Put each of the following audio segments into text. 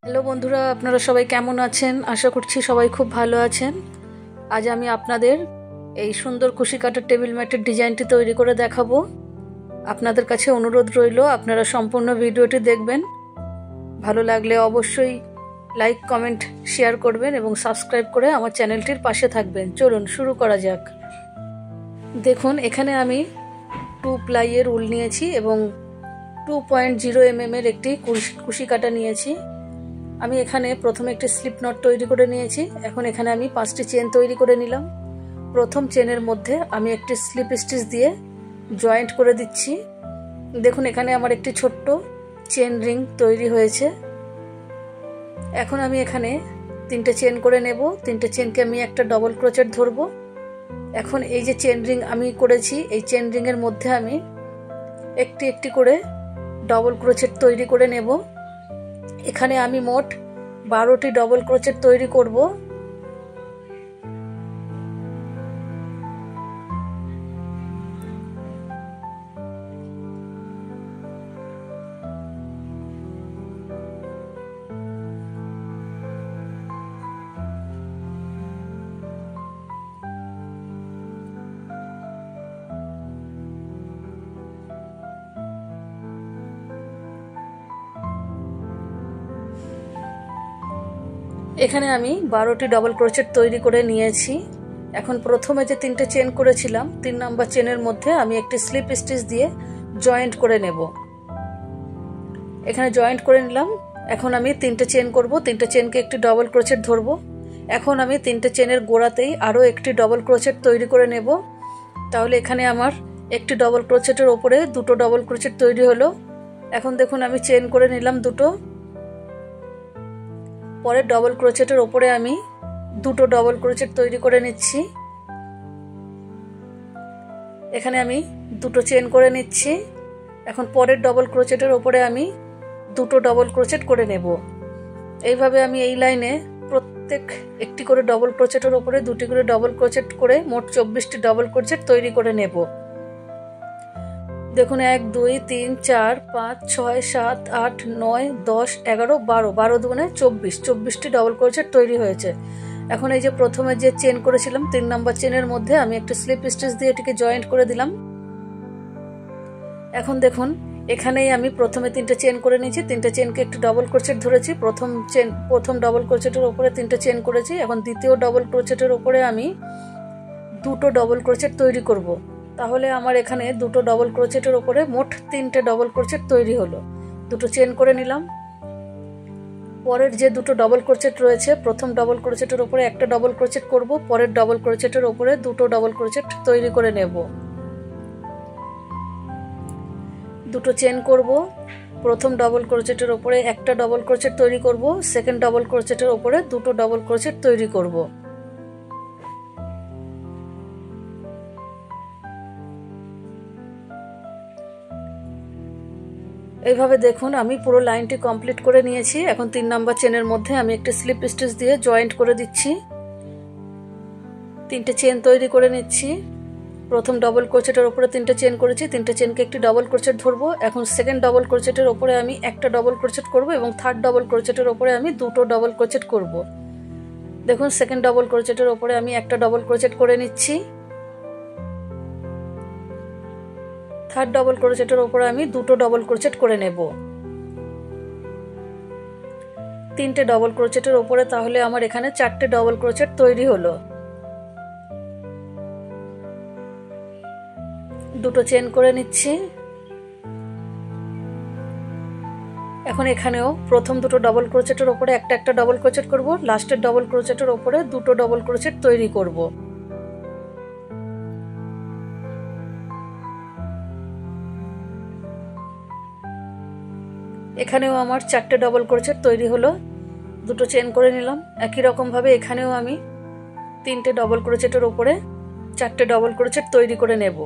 Hello বন্ধুরা, আপনারা সবাই কেমন আছেন? আশা করছি সবাই খুব ভালো আছেন। আজ আমি আপনাদের এই সুন্দর কুশি কাটার টেবিল ম্যাটের ডিজাইনটি তৈরি করে দেখাবো। আপনাদের কাছে অনুরোধ রইল, আপনারা সম্পূর্ণ ভিডিওটি দেখবেন। ভালো লাগলে অবশ্যই লাইক, কমেন্ট, শেয়ার করবেন এবং সাবস্ক্রাইব করে আমার চ্যানেলটির পাশে থাকবেন। চলুন শুরু করা যাক। দেখুন, এখানে আমি 2 প্লাইয়ের উল নিয়েছি এবং 2.0 mm এর একটি কুশি কাটা নিয়েছি। আমি এখানে প্রথমে একটি স্লিপ নট তৈরি করে নিয়েছি। এখন এখানে আমি 5টি চেন তৈরি করে নিলাম। প্রথম চেনের মধ্যে আমি একটি স্লিপ স্টিচ দিয়ে জয়েন্ট করে দিচ্ছি। দেখুন, এখানে আমার একটি ছোট্ট চেন রিং তৈরি হয়েছে। এখন আমি এখানে 3টে চেন করে নেব। 3টে চেনকে আমি একটা ডবল ক্রোচেট ধরব। এখন এই যে চেন রিং আমি করেছি, এই চেন রিংয়ের মধ্যে আমি একটি একটি করে ডবল ক্রোচেট তৈরি করে নেব। এখানে আমি মোট 12টি ডবল ক্রোচেট তৈরি করব। এখানে আমি 12টি ডবল ক্রোচেট তৈরি করে নিয়েছি। এখন প্রথমে যে 3টে চেন করেছিলাম, 3 নাম্বার চেনের মধ্যে আমি একটি স্লিপ স্টিচ দিয়ে জয়েন্ট করে নেব। এখানে জয়েন্ট করে নিলাম। এখন আমি 3টে চেন করব। 3টে চেনকে একটি ডবল ক্রোচেট ধরব। এখন আমি 3টে চেনের গোড়াতেই আরও একটি ডবল ক্রোচেট তৈরি করে নেব। তাহলে এখানে আমার একটি ডবল ক্রোচেটের ওপরে 2টো ডবল ক্রোচেট তৈরি হলো। এখন দেখুন, আমি চেন করে নিলাম 2টো। পরের ডবল ক্রোচেটের ওপরে আমি 2টো ডবল ক্রোচেট তৈরি করে নিচ্ছি। এখানে আমি 2টো চেন করে নিচ্ছি। এখন পরের ডবল ক্রোচেটের ওপরে আমি 2টো ডবল ক্রোচেট করে নেব। এইভাবে আমি এই লাইনে প্রত্যেক একটি করে ডবল ক্রোচেটের ওপরে 2টি করে ডবল ক্রোচেট করে মোট 24টি ডবল ক্রোচেট তৈরি করে নেব। দেখুন, 1 2 3 4 5 6 7 8 9 10 11 12 12 দুগুণে 24টি ডবল ক্রোচেট তৈরি হয়েছে। এখন এই যে প্রথমে যে চেন করেছিলাম 3 নাম্বার চেনের মধ্যে আমি একটা স্লিপ স্টিচ দিয়ে এটিকে জয়েন্ট করে দিলাম। এখন দেখুন, এখানেই আমি প্রথমে 3টে চেন করে নিয়েছি। 3টে চেনকে একটু ডবল ক্রোচেট ধরেছি। প্রথম ডবল ক্রোচেটের ওপরে 3টে চেন করেছি। এখন দ্বিতীয় ডবল ক্রোচেটের ওপরে আমি 2টো ডবল ক্রোচেট তৈরি করব। তাহলে আমার এখানে 2টো ডবল ক্রোচেটের ওপরে মোট 3টে ডবল ক্রোচেট তৈরি হলো। 2টো চেন করে নিলাম। পরের যে 2টো ডবল ক্রোচেট রয়েছে, প্রথম ডবল ক্রোচেটের ওপরে একটা ডবল ক্রোচেট করব। পরের ডবল ক্রোচেটের ওপরে 2টো ডবল ক্রোচেট তৈরি করে নেব। 2টো চেন করব। প্রথম ডবল ক্রোচেটের ওপরে একটা ডবল ক্রোচেট তৈরি করব। সেকেন্ড ডবল ক্রোচেটের ওপরে 2টো ডবল ক্রোচেট তৈরি করব। এইভাবে দেখুন, আমি পুরো লাইনটি কমপ্লিট করে নিয়েছি। এখন 3 নাম্বার চেনের মধ্যে আমি একটি স্লিপ স্টিচ দিয়ে জয়েন্ট করে দিচ্ছি। 3টে চেন তৈরি করে নিচ্ছি। প্রথম ডবল ক্রোচেটের ওপরে 3টে চেন করেছি। 3টে চেনকে একটি ডবল ক্রোচেট ধরবো। এখন সেকেন্ড ডবল ক্রোচেটের ওপরে আমি একটা ডবল ক্রোচেট করব এবং থার্ড ডবল ক্রোচেটের ওপরে আমি 2টো ডবল ক্রোচেট করব। দেখুন, সেকেন্ড ডবল ক্রোচেটের ওপরে আমি একটা ডবল ক্রোচেট করে নিচ্ছি। থার্ড ডবল ক্রোচেটের ওপরে আমি 2টো ডবল ক্রোচেট করে নেব। 3টে ডবল ক্রোচেটের ওপরে তাহলে আমার এখানে 4টে ডবল ক্রোচেট তৈরি হলো। 2টো চেন করে নিচ্ছি। এখন এখানেও প্রথম 2টো ডবল ক্রোচেটের ওপরে একটা ডবল ক্রোচেট করব। লাস্টের ডবল ক্রোচেটের ওপরে 2টো ডবল ক্রোচেট তৈরি করব। এখানেও আমার 4টে ডবল ক্রোচেট তৈরি হলো। 2টো চেন করে নিলাম। একই রকম ভাবে এখানেও আমি 3টে ডবল ক্রোচেটের ওপরে 4টে ডবল ক্রোচেট তৈরি করে নেব।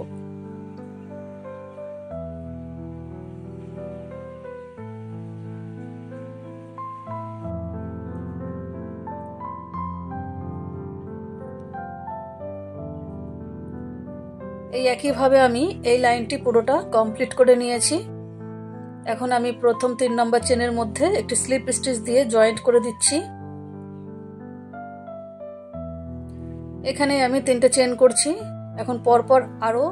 এই একইভাবে আমি এই লাইনটি পুরোটা কমপ্লিট করে নিয়েছি। এখন আমি প্রথম 3 নম্বর চেনের মধ্যে একটি স্লিপ স্টিচ দিয়ে জয়েন্ট করে দিচ্ছি। এখানে আমি 3টে চেন করছি। এখন পরপর আরো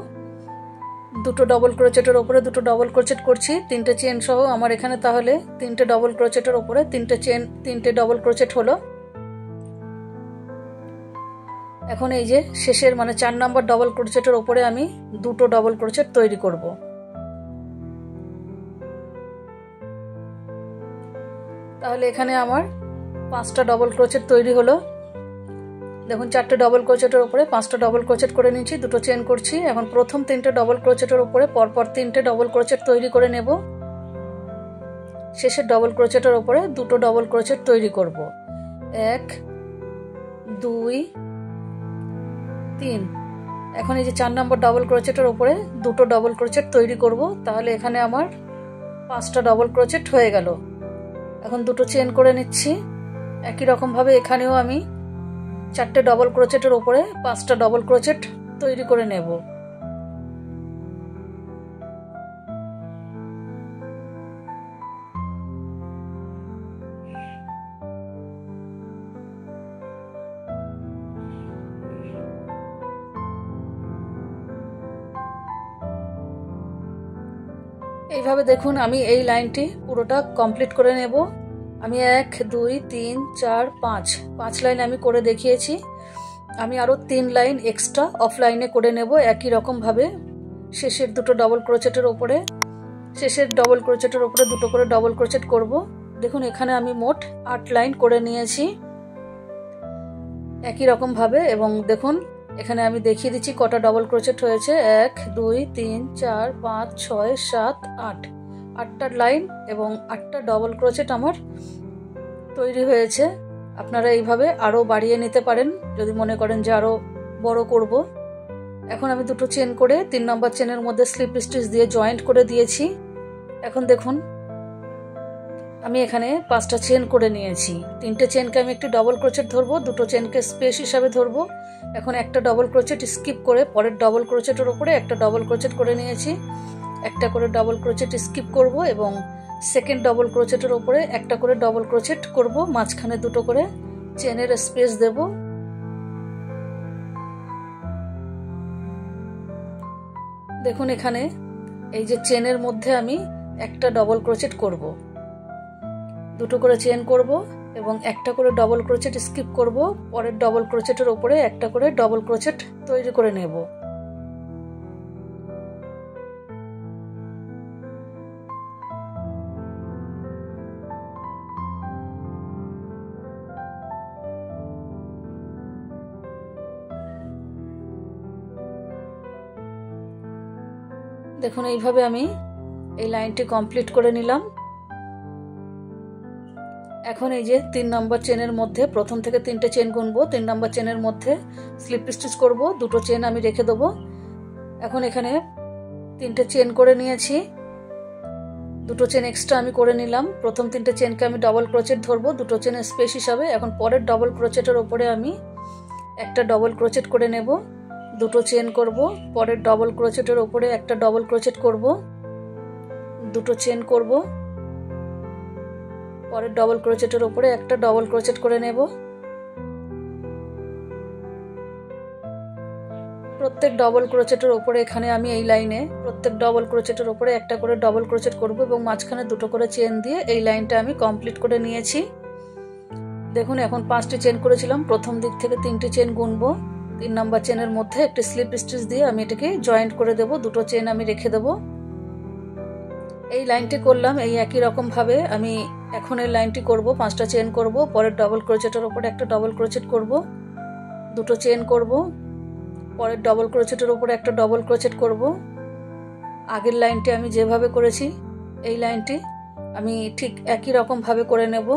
দুটো ডবল ক্রোচেটের উপরে দুটো ডবল ক্রোচেট করছি 3টে চেন সহ। আমার এখানে তাহলে 3টে ডবল ক্রোচেটের উপরে 3টে চেন 3টে ডবল ক্রোচেট হলো। এখন এই যে শেষের মানে 4 নম্বর ডবল ক্রোচেটের উপরে আমি দুটো ডবল ক্রোচেট তৈরি করব। তাহলে এখানে আমার 5টা ডবল ক্রোচেট তৈরি হলো। দেখুন 4টে ডবল ক্রোচেটের উপরে 5টা ডবল ক্রোচেট করে নিয়েছি, দুটো চেন করছি। এখন প্রথম 3টে ডবল ক্রোচেটের উপরে পরপর 3টে ডবল ক্রোচেট তৈরি করে নেব। শেষের ডবল ক্রোচেটের উপরে দুটো ডবল ক্রোচেট তৈরি করব। 1 2 3। এখন এই যে 4 নম্বর ডবল ক্রোচেটের উপরে দুটো ডবল ক্রোচেট তৈরি করব। তাহলে এখানে আমার 5টা ডবল ক্রোচেট হয়ে গেল। এখন দুটো চেন করে নিচ্ছি। একই রকম ভাবে এখানেও আমি 4টে ডবল ক্রোচেটের উপরে 5টা ডবল ক্রোচেট তৈরি করে নেব। এইভাবে দেখুন আমি এই লাইনটি পুরোটা কমপ্লিট করে নেব। আমি 1 2 3 4 5 লাইন আমি করে দেখিয়েছি। আমি আরো 3 লাইন এক্সট্রা অফলাইনে করে নেব একই রকম ভাবে। শেষের দুটো ডবল ক্রোচেটের উপরে দুটো করে ডবল ক্রোচেট করব। দেখুন এখানে আমি মোট 8 লাইন করে নিয়েছি একই রকম ভাবে। এবং দেখুন এখানে আমি দেখিয়ে দিচ্ছি কটা ডবল ক্রোচেট হয়েছে। 1 2 3 4 5 6 7 8 8টা লাইন এবং 8টা ডবল ক্রোচেট আমার তৈরি হয়েছে। আপনারা এইভাবে আরো বাড়িয়ে নিতে পারেন যদি মনে করেন যে আরো বড় করব। এখন আমি দুটো চেন করে 3 নম্বর চেনের মধ্যে স্লিপ স্টিচ দিয়ে জয়েন্ট করে দিয়েছি। এখন দেখুন আমি এখানে 5টা চেন করে নিয়েছি। 3টে চেনকে আমি একটি ডবল ক্রোচেট ধরবো, দুটো চেনকে স্পেস হিসাবে ধরবো। এখন একটা ডবল ক্রোচেট স্কিপ করে পরের ডবল ক্রোচেটের উপরে একটা ডবল ক্রোচেট করে নিয়েছি। একটা করে ডবল ক্রোচেট স্কিপ করব এবং সেকেন্ড ডবল ক্রোচেটের উপরে একটা করে ডবল ক্রোচেট করব। মাঝখানে দুটো করে চেনের স্পেস দেব। দেখুন এখানে এই যে চেনের মধ্যে আমি একটা ডবল ক্রোচেট করব, দুটো করে চেন করব এবং একটা করে ডবল ক্রোচেট স্কিপ করব। পরের ডবল ক্রোচেটের উপরে একটা করে ডবল ক্রোচেট তৈরি করে নেব। দেখুন এইভাবে আমি এই লাইনটি কমপ্লিট করে নিলাম। এখন এই যে 3 নম্বর চেনের মধ্যে প্রথম থেকে 3টে চেন গুনবো। 3 নম্বর চেনের মধ্যে স্লিপ স্টিচ করব, দুটো চেন আমি রেখে দেবো। এখন এখানে 3টে চেন করে নিয়েছি, দুটো চেন এক্সট্রা আমি করে নিলাম। প্রথম 3টে চেনকে আমি ডবল ক্রোচেট ধরবো দুটো চেনের স্পেস হিসাবে। এখন পরের ডবল ক্রোচেটের উপরে আমি একটা ডবল ক্রোচেট করে নেব, দুটো চেন করব। পরের ডবল ক্রোচেটের উপরে একটা ডবল ক্রোচেট করব, দুটো চেন করব। পরের ডবল ক্রোচেটের উপরে একটা ডবল ক্রোচেট করে নেব। প্রত্যেক ডবল ক্রোচেটের উপরে এখানে আমি এই লাইনে প্রত্যেক ডবল ক্রোচেটের উপরে একটা করে ডবল ক্রোচেট করব এবং মাঝখানে দুটো করে চেন দিয়ে এই লাইনটা আমি কমপ্লিট করে নিয়েছি। দেখুন এখন 5টি চেন করেছিলাম, প্রথম দিক থেকে 3টি চেন গুনবো। 3 নম্বর চেনের মধ্যে একটি স্লিপ স্টিচ দিয়ে আমি এটাকে জয়েন্ট করে দেব, দুটো চেন আমি রেখে দেব। এই লাইনটি করলাম। এই একই রকম ভাবে আমি এখন এই লাইনটি করব। 5টা চেন করব, পরের ডবল ক্রোচেটের উপরে একটা ডবল ক্রোচেট করব, দুটো চেন করব। পরের ডবল ক্রোচেটের উপরে একটা ডবল ক্রোচেট করব। আগের লাইনটি আমি যেভাবে করেছি এই লাইনটি আমি ঠিক একই রকম ভাবে করে নেব।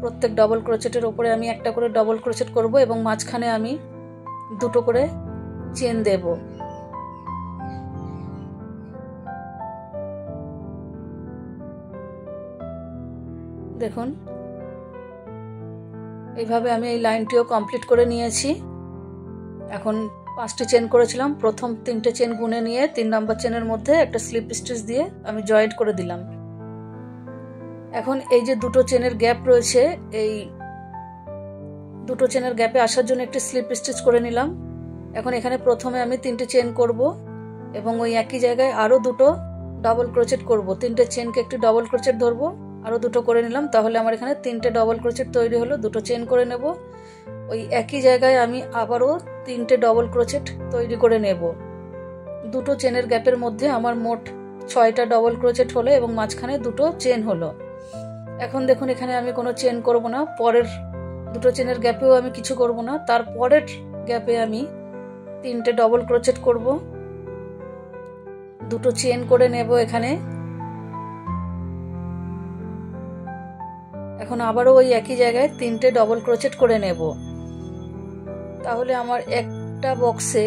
প্রত্যেক ডবল ক্রোচেটের উপরে আমি একটা করে ডবল ক্রোচেট করব এবং মাঝখানে আমি দুটো করে চেন দেব। দেখুন এইভাবে আমি এই লাইনটিও কমপ্লিট করে নিয়েছি। এখন 5টি চেন করেছিলাম, প্রথম 3টে চেন গুনে নিয়ে 3 নম্বর চেনের মধ্যে একটা স্লিপ স্টিচ দিয়ে আমি জয়েন্ট করে দিলাম। এখন এই যে দুটো চেনের গ্যাপ রয়েছে, এই দুটো চেনের গ্যাপে আসার জন্য একটি স্লিপ স্টিচ করে নিলাম। এখন এখানে প্রথমে আমি 3টে চেন করব এবং ওই একই জায়গায় আরও দুটো ডাবল ক্রোচেট করব। 3টে চেনকে একটি ডাবল ক্রোচেট ধরবো, আরও দুটো করে নিলাম, তাহলে আমার এখানে 3টে ডাবল ক্রোচেট তৈরি হলো। দুটো চেন করে নেব, ওই একই জায়গায় আমি আবারও 3টে ডাবল ক্রোচেট তৈরি করে নেব। দুটো চেনের গ্যাপের মধ্যে আমার মোট 6টা ডাবল ক্রোচেট হলো এবং মাঝখানে দুটো চেন হলো। এখন দেখুন এখানে আমি কোনো চেন করব না, পরের দুটো চেনের গ্যাপেও আমি কিছু করব না, তার পরের গ্যাপে আমি 3টে ডাবল ক্রোচেট করব। দুটো চেন করে নেব এখানে। এখন আবারও ওই একই জায়গায় 3টে ডাবল ক্রোচেট করে নেব, তাহলে আমার একটা বক্সে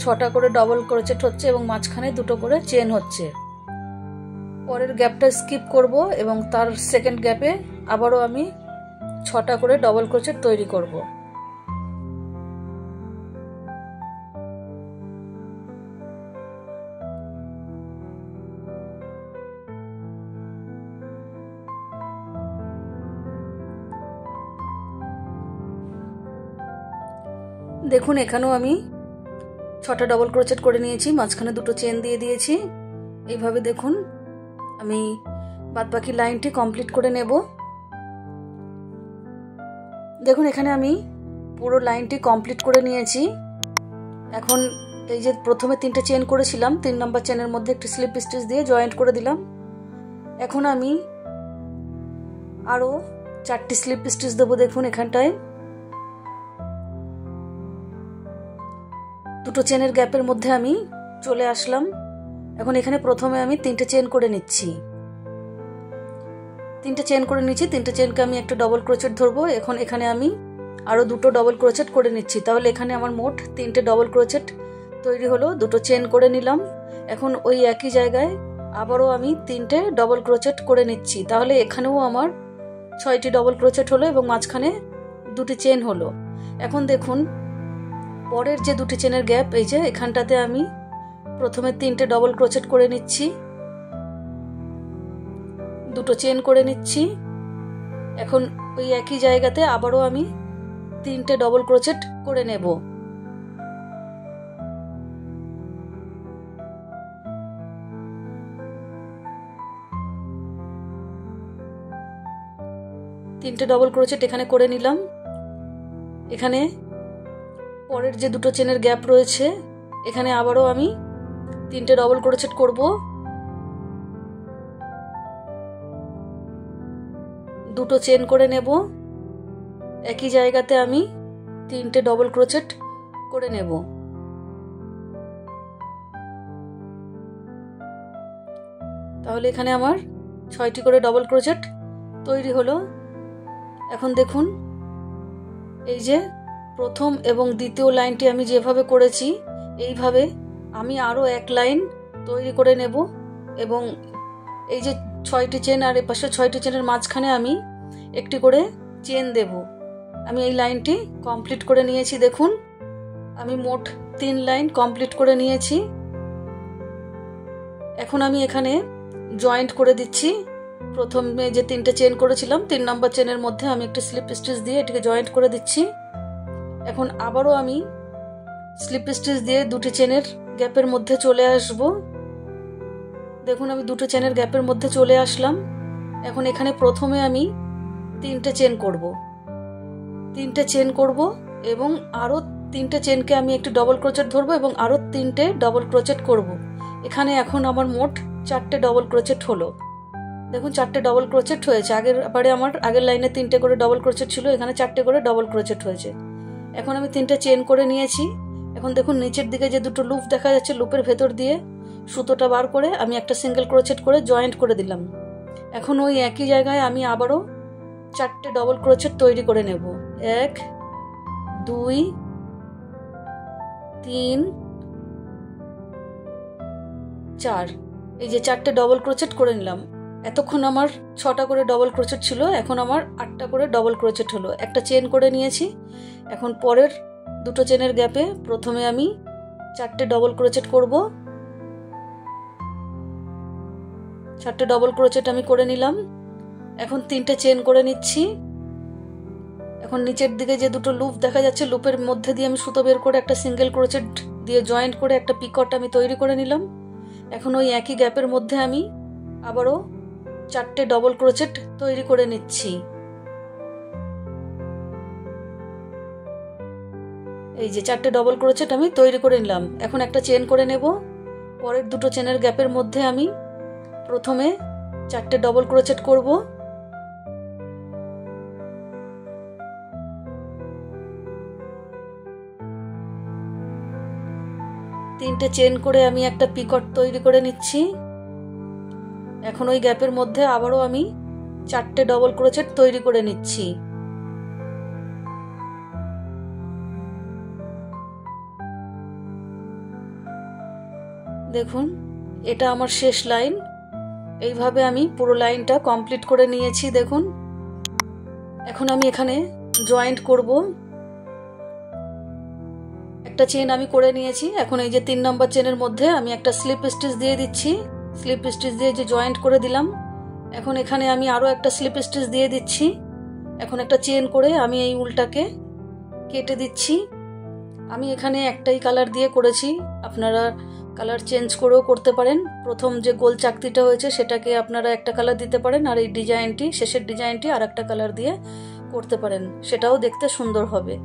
6টা করে ডাবল ক্রোচেট হচ্ছে এবং মাঝখানে দুটো করে চেন হচ্ছে। পরের গ্যাপটা স্কিপ করব এবং তার সেকেন্ড গ্যাপে আবারও আমি 6টা করে ডাবল ক্রোচেট তৈরি করব। দেখুন এখানেও আমি 6টা ডাবল ক্রোচেট করে নিয়েছি, মাঝখানে দুটো চেন দিয়ে দিয়েছি। এইভাবে দেখুন আমি বাদবাকি লাইনটি কমপ্লিট করে নেব। দেখুন এখানে আমি পুরো লাইনটি কমপ্লিট করে নিয়েছি। এখন এই যে প্রথমে 3টে চেন করেছিলাম, 3 নম্বর চেনের মধ্যে একটি স্লিপ স্টিচ দিয়ে জয়েন্ট করে দিলাম। এখন আমি আরও 4টি স্লিপ স্টিচ দেবো। দেখুন এখানটায় দুটো চেনের গ্যাপের মধ্যে আমি চলে আসলাম। এখন এখানে প্রথমে আমি 3টে চেন করে নিচ্ছি। 3টে চেন করে নিচ্ছি, 3টে চেনকে আমি একটা ডবল ক্রোচেট ধরবো। এখন এখানে আমি আরও দুটো ডবল ক্রোচেট করে নিচ্ছি, তাহলে এখানে আমার মোট 3টে ডবল ক্রোচেট তৈরি হলো। দুটো চেন করে নিলাম। এখন ওই একই জায়গায় আবারও আমি 3টে ডবল ক্রোচেট করে নিচ্ছি, তাহলে এখানেও আমার 6টি ডবল ক্রোচেট হলো এবং মাঝখানে দুটি চেন হলো। এখন দেখুন পরের যে দুটি চেনের গ্যাপ, এই যে এখানটাতে আমি প্রথমে 3টে ডবল ক্রোচেট করে নিচ্ছি, দুটো চেন করে নিচ্ছি। এখন ওই একই জায়গাতে আবারও আমি 3টে ডবল ক্রোচেট করে নেব। তিনটে ডবল ক্রোচেট এখানে করে নিলাম। এখানে পরের যে দুটো চেনের গ্যাপ রয়েছে, এখানে আবারও আমি 3টে ডবল ক্রোচেট করব। দুটো চেন করে নেব, একই জায়গাতে আমি 3টে ডবল ক্রোচেট করে নেব। তাহলে এখানে আমার 6টি করে ডবল ক্রোচেট তৈরি হলো। এখন দেখুন এই যে প্রথম এবং দ্বিতীয় লাইনটি আমি যেভাবে করেছি, এইভাবে আমি আরও এক লাইন তৈরি করে নেব এবং এই যে 6টি চেন আর এপাশে 6টি চেনের মাঝখানে আমি একটি করে চেন দেব। আমি এই লাইনটি কমপ্লিট করে নিয়েছি। দেখুন আমি মোট 3 লাইন কমপ্লিট করে নিয়েছি। এখন আমি এখানে জয়েন্ট করে দিচ্ছি। প্রথমে যে 3টে চেন করেছিলাম, 3 নম্বর চেনের মধ্যে আমি একটি স্লিপ স্টিচ দিয়ে এটিকে জয়েন্ট করে দিচ্ছি। এখন আবারও আমি স্লিপ স্টিচ দিয়ে দুটি চেনের গ্যাপের মধ্যে চলে আসব। দেখুন আমি দুটো চেনের গ্যাপের মধ্যে চলে আসলাম। এখন এখানে প্রথমে আমি 3টে চেন করব, 3টে চেন করব এবং আরও 3টে চেনকে আমি একটি ডবল ক্রোচেট ধরবো এবং আরও 3টে ডবল ক্রোচেট করব। এখানে এখন আমার মোট 4টে ডবল ক্রোচেট হলো। দেখুন 4টে ডবল ক্রোচেট হয়েছে। আমার আগের লাইনে 3টে করে ডবল ক্রোচেট ছিল, এখানে 4টে করে ডবল ক্রোচেট হয়েছে। এখন আমি 3টে চেন করে নিয়েছি। এখন দেখুন নিচের দিকে যে দুটো লুপ দেখা যাচ্ছে, লুপের ভেতর দিয়ে সুতোটা বার করে আমি একটা সিঙ্গেল ক্রোচেট করে জয়েন্ট করে দিলাম। এখন ওই একই জায়গায় আমি আবারও 4টে ডবল ক্রোচেট তৈরি করে নেব। 1 2 3 4, এই যে 4টে ডবল ক্রোচেট করে নিলাম। এতক্ষণ আমার 6টা করে ডবল ক্রোচেট ছিল, এখন আমার 8টা করে ডবল ক্রোচেট হলো। একটা চেন করে নিয়েছি। এখন পরের দুটো চেনের গ্যাপে প্রথমে আমি 4টে ডবল ক্রোচেট করব। 4টে ডবল ক্রোচেট আমি করে নিলাম। এখন 3টে চেন করে নিচ্ছি। এখন নিচের দিকে যে দুটো লুপ দেখা যাচ্ছে, লুপের মধ্যে দিয়ে আমি সুতো বের করে একটা সিঙ্গেল ক্রোচেট দিয়ে জয়েন্ট করে একটা পিকট আমি তৈরি করে নিলাম। এখন ওই একই গ্যাপের মধ্যে আমি আবারও 4টে ডবল ক্রোচেট তৈরি করে নিচ্ছি। এই যে 4টে ডবল ক্রোচেট আমি তৈরি করে নিলাম। এখন একটা চেন করে নেব। পরের দুটো চেনের গ্যাপের মধ্যে আমি প্রথমে 4টে ডবল ক্রোচেট করব। তিনটে চেন করে আমি একটা পিকট তৈরি করে নিচ্ছি। এখন ওই গ্যাপের মধ্যে আবারও আমি 4টে ডবল ক্রোচেট তৈরি করে নিচ্ছি। দেখুন, এটা আমার শেষ লাইন। এইভাবে আমি পুরো লাইনটা কমপ্লিট করে নিয়েছি। দেখুন, এখন আমি এখানে জয়েন্ট করব। একটা চেন আমি করে নিয়েছি। এখন এই যে 3 নম্বর চেনের মধ্যে আমি একটা স্লিপ স্টিচ দিয়ে দিচ্ছি। স্লিপ স্টিচ দিয়ে যে জয়েন্ট করে দিলাম। এখন এখানে আমি আরো একটা স্লিপ স্টিচ দিয়ে দিচ্ছি। এখন একটা চেন করে আমি এই উলটাকে কেটে দিচ্ছি। আমি এখানে একটাই কালার দিয়ে করেছি, আপনারা কালার চেঞ্জ করেও করতে পারেন। প্রথম যে গোল চাকতিটা হয়েছে সেটাকে আপনারা একটা কালার দিতে পারেন, আর এই ডিজাইনটি, শেষের ডিজাইনটি আর একটা কালার দিয়ে করতে পারেন, সেটাও দেখতে সুন্দর হবে।